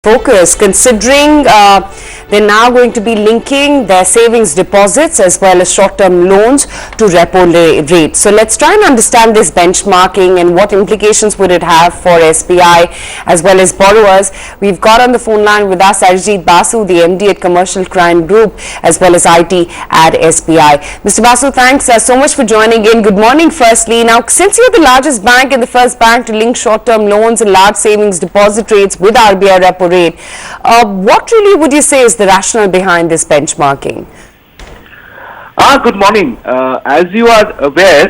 focus, considering they're now going to be linking their savings deposits as well as short-term loans to repo rate. So let's try and understand this benchmarking and what implications would it have for SBI as well as borrowers. We've got on the phone line with us Ajit Basu, the MD at Commercial Crime Group, as well as IT at SBI. Mr. Basu, thanks so much for joining in. Good morning firstly. Now, since you're the largest bank and the first bank to link short-term loans and large savings deposit rates with RBI repo rate, what really would you say is the rationale behind this benchmarking? Good morning. As you are aware,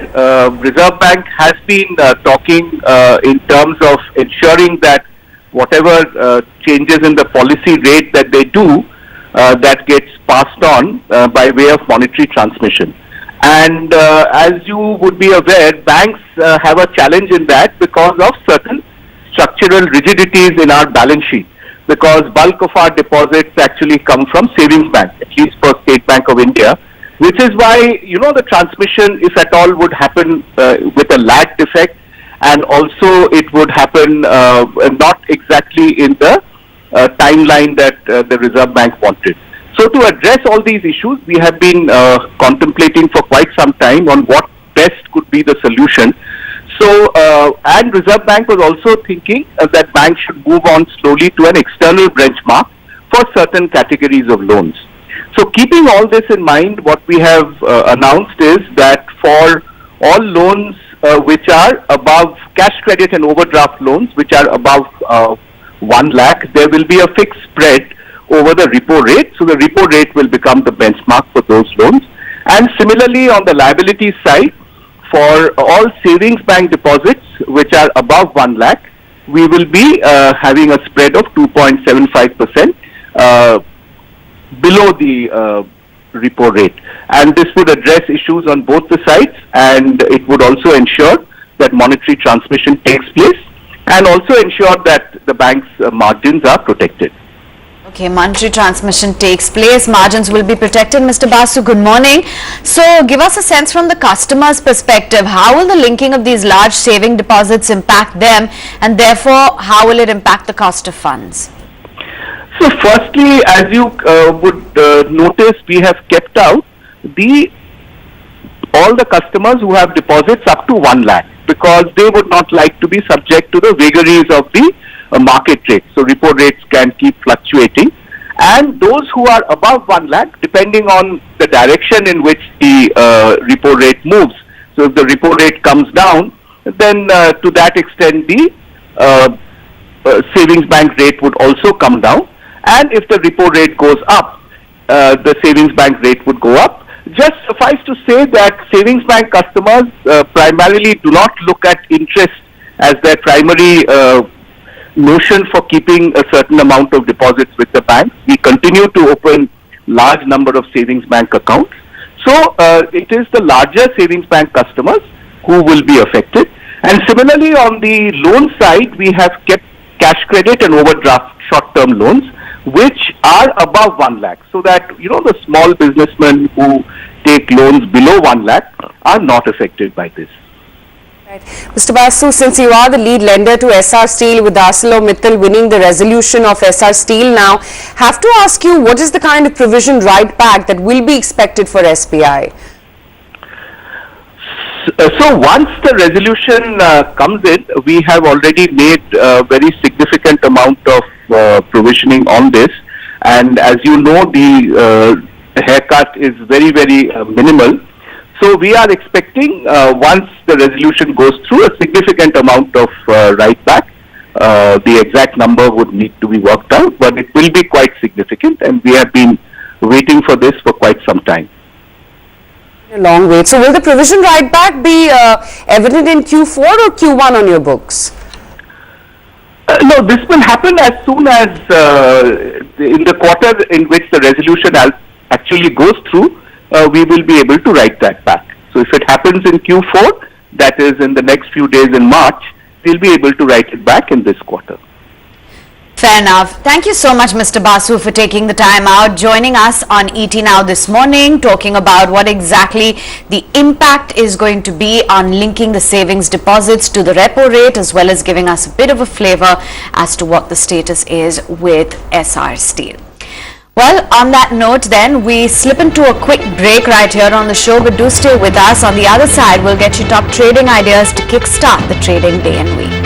Reserve Bank has been talking in terms of ensuring that whatever changes in the policy rate that they do, that gets passed on by way of monetary transmission. And as you would be aware, banks have a challenge in that because of certain structural rigidities in our balance sheet, because bulk of our deposits actually come from savings bank, at least for State Bank of India, which is why, the transmission, if at all, would happen with a lagged effect, and also it would happen not exactly in the timeline that the Reserve Bank wanted. So to address all these issues, we have been contemplating for quite some time on what best could be the solution. So, and Reserve Bank was also thinking that banks should move on slowly to an external benchmark for certain categories of loans. So, keeping all this in mind, what we have announced is that for all loans which are above cash credit and overdraft loans, which are above 1 lakh, there will be a fixed spread over the repo rate. So, the repo rate will become the benchmark for those loans. And similarly, on the liability side, for all savings bank deposits which are above 1 lakh, we will be having a spread of 2.75% below the repo rate. And this would address issues on both the sides, and it would also ensure that monetary transmission takes place and also ensure that the bank's margins are protected. Okay, monetary transmission takes place, margins will be protected. Mr. Basu, good morning. So, give us a sense from the customer's perspective. How will the linking of these large saving deposits impact them, and therefore, how will it impact the cost of funds? So, firstly, as you would notice, we have kept out all the customers who have deposits up to 1 lakh, because they would not like to be subject to the vagaries of the market rate. So repo rates can keep fluctuating, and those who are above 1 lakh, depending on the direction in which the repo rate moves. So if the repo rate comes down, then to that extent the savings bank rate would also come down, and if the repo rate goes up, the savings bank rate would go up. Just suffice to say that savings bank customers primarily do not look at interest as their primary notion for keeping a certain amount of deposits with the bank. We continue to open large number of savings bank accounts. So it is the larger savings bank customers who will be affected. And similarly, on the loan side, we have kept cash credit and overdraft short-term loans, which are above 1 lakh, so that the small businessmen who take loans below 1 lakh are not affected by this. Right. Mr. Basu, since you are the lead lender to Esaar Steel, with ArcelorMittal winning the resolution of Esaar Steel now, have to ask you, what is the kind of provision right back that will be expected for SBI? So once the resolution comes in, we have already made a very significant amount of provisioning on this, and as you know, the haircut is very, very minimal. So we are expecting, once the resolution goes through, a significant amount of write back. The exact number would need to be worked out, but it will be quite significant, and we have been waiting for this for quite some time. A long wait. So will the provision write back be evident in Q4 or Q1 on your books? No, this will happen as soon as in the quarter in which the resolution actually goes through. We will be able to write that back. So if it happens in Q4, that is in the next few days in March, we'll be able to write it back in this quarter. Fair enough. Thank you so much, Mr. Basu, for taking the time out, joining us on ET Now this morning, talking about what exactly the impact is going to be on linking the savings deposits to the repo rate, as well as giving us a bit of a flavor as to what the status is with Esaar Steel. Well, on that note then, we slip into a quick break right here on the show, but do stay with us. On the other side, we'll get you top trading ideas to kickstart the trading day and week.